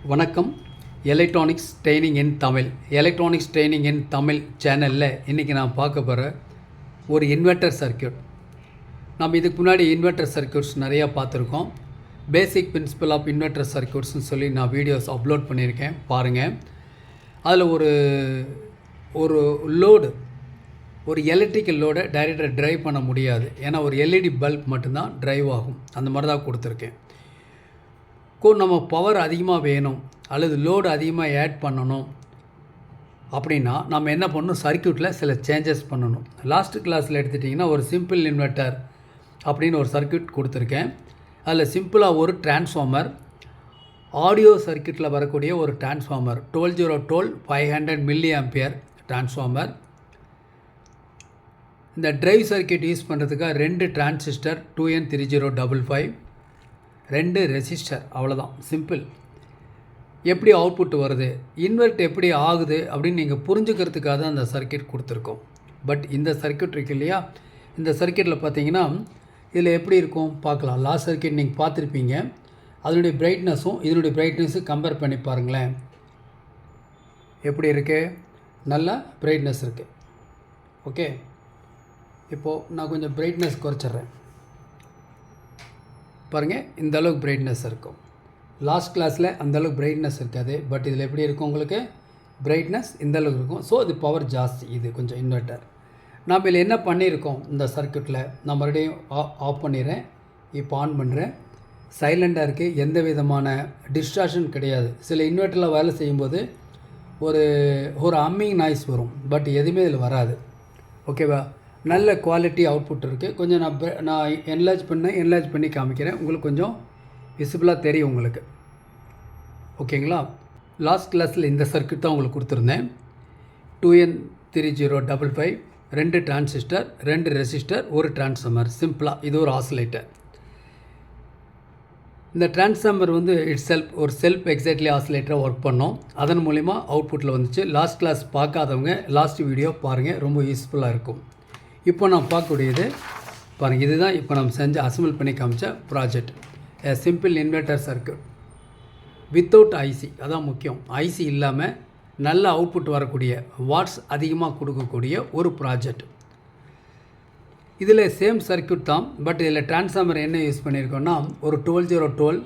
வணக்கம். Electronics training in Tamil. Electronics training in Tamil சேனலில் இன்றைக்கி நான் பார்க்க போகிற ஒரு இன்வெர்ட்டர் சர்க்யூட். நம்ம இதுக்கு முன்னாடி இன்வெர்ட்டர் சர்க்யூட்ஸ் நிறையா பார்த்துருக்கோம். பேசிக் பிரின்சிபல் ஆஃப் இன்வெர்ட்டர் சர்க்யூட்ஸ்னு சொல்லி நான் வீடியோஸ் அப்லோட் பண்ணியிருக்கேன், பாருங்கள். அதில் ஒரு லோடு, ஒரு எலக்ட்ரிக்கல் லோடை டைரெக்டாக ட்ரைவ் பண்ண முடியாது. ஏன்னா ஒரு எல்இடி பல்ப் மட்டும்தான் ட்ரைவ் ஆகும். அந்த மாதிரி தான் கொடுத்துருக்கேன். நம்ம பவர் அதிகமாக வேணும் அல்லது லோடு அதிகமாக ஆட் பண்ணணும் அப்படின்னா நம்ம என்ன பண்ணணும், சர்க்யூட்டில் சில சேஞ்சஸ் பண்ணணும். லாஸ்ட் கிளாஸில் எடுத்துட்டிங்கன்னா ஒரு சிம்பிள் இன்வெர்ட்டர் அப்படின்னு ஒரு சர்க்யூட் கொடுத்துருக்கேன். அதில் சிம்பிளாக ஒரு டிரான்ஸ்ஃபார்மர், ஆடியோ சர்க்யூட்டில் வரக்கூடிய ஒரு டிரான்ஸ்ஃபார்மர் 12012 500 மில்லி ஆம்பியர் டிரான்ஸ்ஃபார்மர். இந்த டிரைவ் சர்க்யூட் யூஸ் பண்ணுறதுக்காக 2 டிரான்சிஸ்டர் 2N3055, 2 ரெசிஸ்டர், அவ்வளோதான், சிம்பிள். எப்படி அவுட்புட் வருது, இன்வெர்ட் எப்படி ஆகுது அப்படின்னு நீங்கள் புரிஞ்சுக்கிறதுக்காக தான் அந்த சர்க்யூட் கொடுத்துருக்கோம். பட் இந்த சர்க்யூட் இருக்கு இல்லையா, இந்த சர்க்யூட்டில் பார்த்தீங்கன்னா இதில் எப்படி இருக்கும் பார்க்கலாம். லாஸ்ட் சர்க்யூட் நீங்கள் பார்த்துருப்பீங்க. அதனுடைய பிரைட்னஸும் இதனுடைய பிரைட்னஸும் கம்பேர் பண்ணி பாருங்களேன். எப்படி இருக்குது, நல்லா பிரைட்னஸ் இருக்குது. ஓகே, இப்போது நான் கொஞ்சம் பிரைட்னஸ் குறைச்சிட்றேன். பாருங்கள், இந்த அளவுக்கு பிரைட்னஸ் இருக்கும். லாஸ்ட் கிளாஸில் அந்தளவுக்கு பிரைட்னஸ் இருக்காது. பட் இதில் எப்படி இருக்கும், உங்களுக்கு பிரைட்னஸ் இந்த அளவுக்கு இருக்கும். ஸோ இது பவர் ஜாஸ்தி, இது கொஞ்சம் இன்வெர்ட்டர். நாம் இதில் என்ன பண்ணியிருக்கோம், இந்த சர்க்யூட்டில் நான் மறுபடியும் ஆஃப் பண்ணிடுறேன். இப்போ ஆன் பண்ணுறேன். சைலண்டாக இருக்குது, எந்த விதமான டிஸ்ட்ராக்ஷன் கிடையாது. சில இன்வெர்ட்டரில் வேலை செய்யும்போது ஒரு அம்மிங் நாய்ஸ் வரும். பட் எதுவுமே இதில் வராது. ஓகேவா, நல்ல குவாலிட்டி அவுட்புட் இருக்குது. கொஞ்சம் நான் என்லார்ஜ் பண்ணி காமிக்கிறேன். உங்களுக்கு கொஞ்சம் விசிபிளாக தெரியும் உங்களுக்கு. ஓகேங்களா, லாஸ்ட் கிளாஸில் இந்த சர்க்யூட் தான் உங்களுக்கு கொடுத்துருந்தேன். 2N3055, 2 டிரான்சிஸ்டர், 2 ரெசிஸ்டர், ஒரு டிரான்ஸ்ஃபார்மர். சிம்பிளாக இது ஒரு ஆசிலேட்டர். இந்த டிரான்ஸ்ஃபார்மர் ஒரு செல்ஃப் எக்ஸாக்ட்லி ஆசிலேட்டராக ஒர்க் பண்ணோம். அதன் மூலிமா அவுட்புட்டில் வந்துச்சு. லாஸ்ட் கிளாஸ் பார்க்காதவங்க லாஸ்ட் வீடியோ பாருங்கள், ரொம்ப யூஸ்ஃபுல்லாக இருக்கும். இப்போ நான் பார்க்கக்கூடியது பாருங்கள், இதுதான் இப்போ நம்ம அசம்பிள் பண்ணி காமிச்ச project. Simple inverter circuit without IC, அதான் முக்கியம். ஐசி இல்லாமல் நல்ல அவுட்புட் வரக்கூடிய, வாட்ஸ் அதிகமாக கொடுக்கக்கூடிய ஒரு ப்ராஜெக்ட். இதில் சேம் சர்க்யூட் தான். பட் இதில் டிரான்ஸ்ஃபார்மர் என்ன யூஸ் பண்ணியிருக்கோன்னா, ஒரு 12012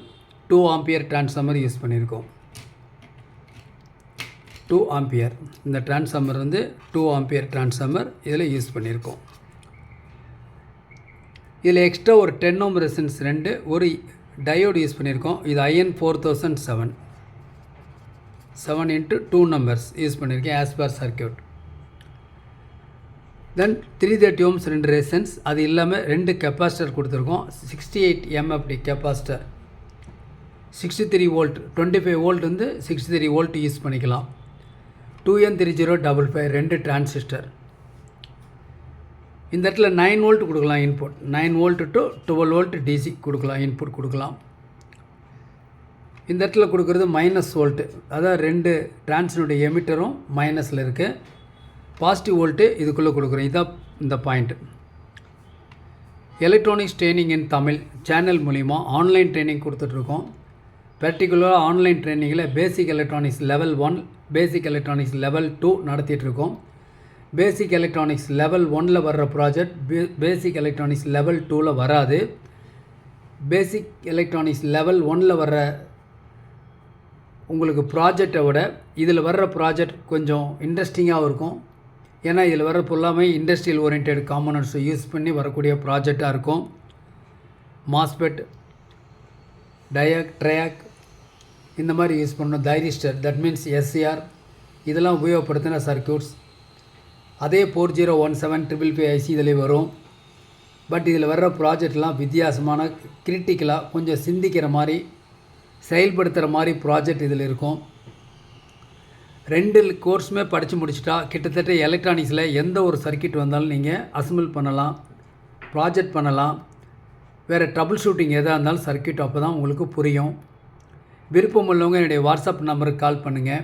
2 ஆம்பியர் டிரான்ஸ்ஃபார்மர் யூஸ் பண்ணியிருக்கோம். 2 ஆம்பியர் இந்த டிரான்ஸ்ஃபார்மர் 2 ஆம்பியர் டிரான்ஸ்ஃபார்மர் இதில் யூஸ் பண்ணியிருக்கோம். இதில் எக்ஸ்ட்ரா ஒரு 10 ohm ரெசிஸ்டன்ஸ் 2, ஒரு டயோடு யூஸ் பண்ணியிருக்கோம். இது IN4007 7 × 2 நம்பர்ஸ் யூஸ் பண்ணியிருக்கேன் as per circuit. Then 330 ohms 2 resistance. அது இல்லாமல் 2 கெப்பாசிட்டர் கொடுத்துருக்கோம். 68 MFD capacitor, 63 volt, 25 volt 63 volt use பண்ணிக்கலாம். 2N3055, 2 transistor. இந்த இடத்துல 9 வோல்ட் கொடுக்கலாம் input. 9 volt to 12 volt DC கொடுக்கலாம், இன்புட் கொடுக்கலாம். இந்த இடத்துல கொடுக்குறது -, வோல்ட்டு. அதாவது 2 டிரான்ஸினுடைய எமிட்டரும் மைனஸில் இருக்குது. பாசிட்டிவ் வோல்ட்டு இதுக்குள்ளே கொடுக்குறோம். இதுதான் இந்த point. Electronics training in Tamil channel மூலிமா ஆன்லைன் ட்ரைனிங் கொடுத்துட்ருக்கோம். பர்டிகுலராக ஆன்லைன் ட்ரைனிங்கில் basic electronics level 1, basic electronics level 2 நடத்திட்டுருக்கோம். பேசிக் எலக்ட்ரானிக்ஸ் லெவல் 1ல் வர்ற ப்ராஜெக்ட் பேசிக் எலக்ட்ரானிக்ஸ் லெவல் 2ல் வராது. பேசிக் எலக்ட்ரானிக்ஸ் லெவல் 1ல் வர்ற உங்களுக்கு ப்ராஜெக்டை விட இதில் வர்ற ப்ராஜெக்ட் கொஞ்சம் இன்ட்ரெஸ்டிங்காகவும் இருக்கும். ஏன்னா இதில் வர்ற ஃபுல்லாமே இண்டஸ்ட்ரியல் ஓரியன்ட் காம்போனன்ட்ஸை யூஸ் பண்ணி வரக்கூடிய ப்ராஜெக்டாக இருக்கும். மாஸ்பெட், டயாக், ட்ரையாக் இந்த மாதிரி யூஸ் பண்ணணும். தைரிஸ்டர், தட் மீன்ஸ் SCR, இதெல்லாம் உபயோகப்படுத்தின சர்க்யூட்ஸ். அதே 4017 IC இதில் வரும். பட் இதில் வர்ற ப்ராஜெக்ட்லாம் வித்தியாசமான, கிரிட்டிக்கலாக கொஞ்சம் சிந்திக்கிற மாதிரி, செயல்படுத்துகிற மாதிரி ப்ராஜெக்ட் இதில் இருக்கும். 2 கோர்ஸுமே படித்து முடிச்சிட்டா கிட்டத்தட்ட எலக்ட்ரானிக்ஸில் எந்த ஒரு சர்க்யூட் வந்தாலும் நீங்கள் அசம்பிள் பண்ணலாம், ப்ராஜெக்ட் பண்ணலாம். வேறு ட்ரபிள் ஷூட்டிங் எதாக இருந்தாலும் சர்க்யூட் அப்போ தான் உங்களுக்கு புரியும். விருப்பம் உள்ளவங்க என்னுடைய வாட்ஸ்அப் நம்பருக்கு கால் பண்ணுங்கள்.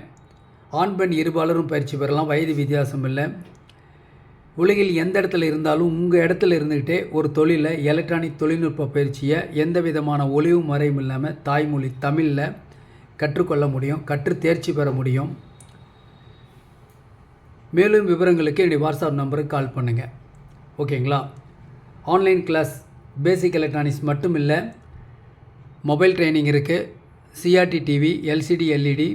ஆண் பெண் இருபாலரும் பயிற்சி பெறலாம், வயது வித்தியாசம் இல்லை. உலகில் எந்த இடத்துல இருந்தாலும் உங்கள் இடத்துல இருந்துக்கிட்டே ஒரு தொழிலை, எலக்ட்ரானிக் தொழில்நுட்ப பயிற்சியை எந்த விதமான ஒளிவு மறையும் இல்லாமல் தாய்மொழி தமிழில் கற்றுக்கொள்ள முடியும், கற்று தேர்ச்சி பெற முடியும். மேலும் விவரங்களுக்கு என்னுடைய வாட்ஸ்அப் நம்பருக்கு கால் பண்ணுங்கள். ஓகேங்களா? ஆன்லைன் கிளாஸ் பேசிக் எலக்ட்ரானிக்ஸ் மட்டும் இல்லை, மொபைல் ட்ரைனிங் இருக்குது, CRT TV, LCD LED,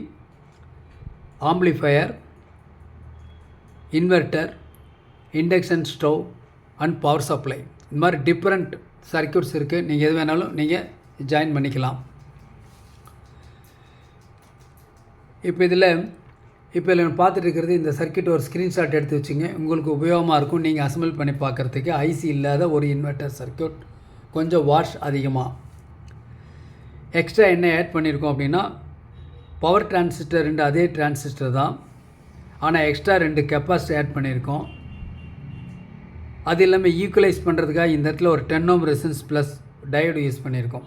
amplifier, inverter, induction stove and power supply, இந்த மாதிரி டிஃப்ரெண்ட் சர்க்யூட்ஸ் இருக்குது. நீங்கள் எது வேணாலும் நீங்கள் ஜாயின் பண்ணிக்கலாம். இப்போ இதில் பார்த்துட்டு இருக்கிறது இந்த சர்க்யூட் ஒரு ஸ்க்ரீன்ஷாட் எடுத்து வச்சுங்க. உங்களுக்கு உபயோகமாக இருக்கும். நீங்கள் அசம்பிள் பண்ணி பார்க்குறதுக்கு ஐசி இல்லாத ஒரு இன்வெர்ட்டர் சர்க்யூட், கொஞ்சம் வாட்ஸ் அதிகமாக. எக்ஸ்ட்ரா என்ன ஆட் பண்ணியிருக்கோம் அப்படின்னா, பவர் டிரான்சிஸ்டர் 2 அதே டிரான்சிஸ்டர் தான், ஆனால் எக்ஸ்ட்ரா 2 கெப்பாசிட்டி ஆட் பண்ணியிருக்கோம். அது இல்லாமல் ஈக்குவலைஸ் பண்ணுறதுக்காக இந்த இடத்துல ஒரு 10 ohm resistance plus diode use பண்ணியிருக்கோம்.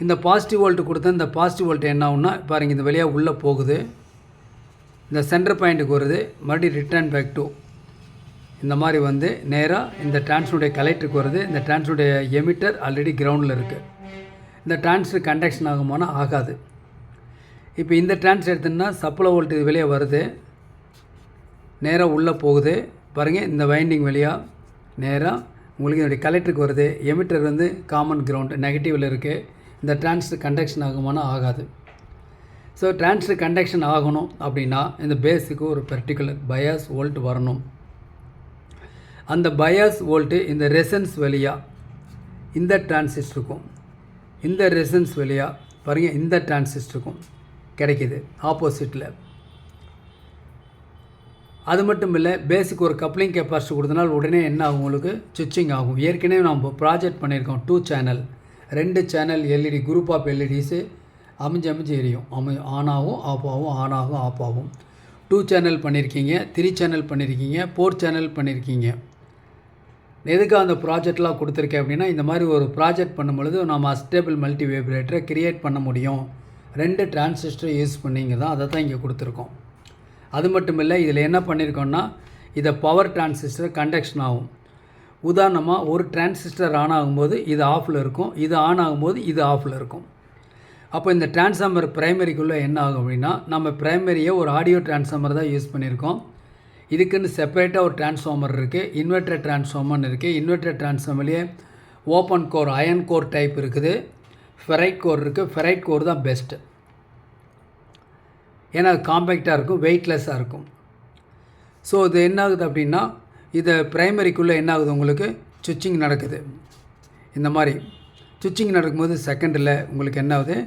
இந்த பாசிட்டிவ் வோல்ட் கொடுத்தா இந்த பாசிட்டிவ் வோல்ட் என்ன ஆகும்னா, பாருங்கள், இந்த வழியாக உள்ளே போகுது, இந்த சென்டர் பாயிண்ட்டுக்கு வருது, மறுபடியும் ரிட்டர்ன் பேக் டு இந்த மாதிரி வந்து நேராக இந்த டிரான்ஸ்னுடைய கலெக்டருக்கு வருது. இந்த டிரான்ஸ்னுடைய எமிட்டர் ஆல்ரெடி கிரவுண்டில் இருக்குது. இந்த டிரான்ஸ்டர் கண்டக்ஷன் ஆகுமானா ஆகாது. இப்போ இந்த டிரான்ஸ் எடுத்தோம்னா சப்ளை வோல்ட் இது வெளியே வருது, நேராக உள்ளே போகுது. பாருங்கள், இந்த வைண்டிங் வழியாக நேராக உங்களுக்கு என்னுடைய கலெக்டருக்கு வருது. எமிட்டர் வந்து காமன் கிரவுண்ட் நெகட்டிவில் இருக்குது. இந்த டிரான்ஸ்டர் கண்டக்ஷன் ஆகுமானா ஆகாது. ஸோ டிரான்ஸ்டர் கண்டக்ஷன் ஆகணும் அப்படின்னா இந்த பேஸுக்கு ஒரு பர்டிகுலர் பயாஸ் வோல்ட் வரணும். அந்த பயாஸ் வோல்ட்டு இந்த ரெசன்ஸ் வழியாக இந்த டிரான்சிஸ்டருக்கும் இந்த ரெசன்ஸ் வழியாக பாருங்கள் இந்த டிரான்சிஸ்டருக்கும் கிடைக்கிது ஆப்போசிட்டில். அது மட்டும் இல்லை, பேஸுக்கு ஒரு கப்ளிங் கெப்பாசிட்டி கொடுத்தனால் உடனே என்ன ஆகும், உங்களுக்கு சுவிட்சிங் ஆகும். ஏற்கனவே நம்ம ப்ராஜெக்ட் பண்ணியிருக்கோம் 2 channel 2 channel LED group of LEDs அமைஞ்சு எரியும். ஆன் ஆகும் ஆஃப் ஆகும், ஆன் ஆகும் ஆஃப் ஆகும். 2 சேனல் பண்ணியிருக்கீங்க, 3 சேனல் பண்ணியிருக்கீங்க, 4 சேனல் பண்ணியிருக்கீங்க. எதுக்காக அந்த ப்ராஜெக்ட்லாம் கொடுத்துருக்கேன் அப்படின்னா, இந்த மாதிரி ஒரு ப்ராஜெக்ட் பண்ணும்பொழுது நம்ம அஸ்டேபிள் மல்டி வைப்ரேட்டரை கிரியேட் பண்ண முடியும். 2 டிரான்சிஸ்டர் யூஸ் பண்ணிங்க தான், அதை தான் இங்கே கொடுத்துருக்கோம். அது மட்டும் இல்லை, இதில் என்ன பண்ணியிருக்கோன்னா, இதை பவர் டிரான்சிஸ்டர் கண்டக்ஷன் ஆகும். உதாரணமாக ஒரு டிரான்சிஸ்டர் ஆன் ஆகும்போது இது ஆஃபில் இருக்கும், இது ஆன் ஆகும்போது இது ஆஃபில் இருக்கும். அப்போ இந்த டிரான்ஸ்ஃபார்மர் ப்ரைமரிக்குள்ளே என்ன ஆகும் அப்படின்னா, நம்ம ப்ரைமரியை ஒரு ஆடியோ டிரான்ஸ்ஃபார்மர் தான் யூஸ் பண்ணியிருக்கோம். இதுக்குன்னு செப்பரேட்டாக ஒரு டிரான்ஸ்ஃபார்மர் இருக்குது, இன்வெர்ட்டர் டிரான்ஸ்ஃபார்மர்னு இருக்குது. இன்வெர்ட்டர் டிரான்ஸ்ஃபார்மர்லேயே open core iron core type இருக்குது, ஃபெரைட் கோர் இருக்குது. ஃபெரைட் கோர் தான் பெஸ்ட்டு, ஏன்னா அது காம்பேக்டாக இருக்கும், வெயிட்லெஸ்ஸாக இருக்கும். ஸோ இது என்ன ஆகுது அப்படின்னா, இதை ப்ரைமரிக்குள்ளே என்ன ஆகுது, உங்களுக்கு சுவிட்சிங் நடக்குது. இந்த மாதிரி சுவிட்சிங் நடக்கும்போது செகண்டில் உங்களுக்கு என்ன ஆகுது,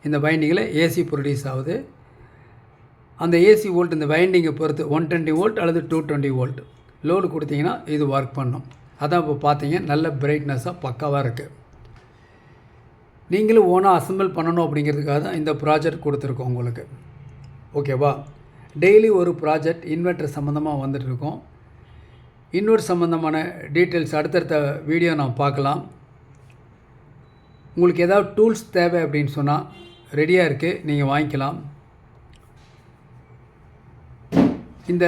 இந்த வைண்டிங்கில் ஏசி ப்ரொடியூஸ் ஆகுது. அந்த ஏசி வோல்ட் இந்த வைண்டிங்கை பொறுத்து 120 வோல்ட் அல்லது 220 வோல்ட் லோடு கொடுத்தீங்கன்னா இது ஒர்க் பண்ணும். அதான் இப்போ பார்த்தீங்க, நல்ல பிரைட்னஸாக பக்காவாக இருக்குது. நீங்களும் ஓனாக அசம்பிள் பண்ணணும் அப்படிங்கிறதுக்காக தான் இந்த ப்ராஜெக்ட் கொடுத்துருக்கோம் உங்களுக்கு. ஓகேவா? டெய்லி ஒரு ப்ராஜெக்ட் இன்வெர்ட்டர் சம்மந்தமாக வந்துட்டுருக்கோம். இன்வெர்ட்டர் சம்மந்தமான டீட்டெயில்ஸ் அடுத்தடுத்த வீடியோ நான் பார்க்கலாம். உங்களுக்கு ஏதாவது டூல்ஸ் தேவை அப்படின்னு சொன்னால் ரெடியாக இருக்குது, நீங்கள் வாங்கிக்கலாம். இந்த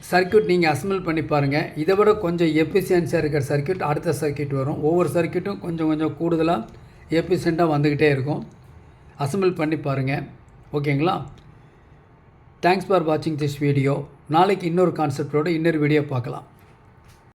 சர்க்யூட் நீங்கள் அசம்பிள் பண்ணி பாருங்கள். இதை விட கொஞ்சம் எஃபிஷியன்ஸாக இருக்கிற சர்க்யூட் அடுத்த சர்க்யூட் வரும். ஒவ்வொரு சர்க்யூட்டும் கொஞ்சம் கூடுதலாக எஃபிஷியண்ட்டாக வந்துக்கிட்டே இருக்கும். அசம்பிள் பண்ணி பாருங்கள். ஓகேங்களா? தேங்க்ஸ் ஃபார் வாட்சிங் திஸ் வீடியோ. நாளைக்கு இன்னொரு கான்செப்டோடு இன்னொரு வீடியோ பார்க்கலாம்.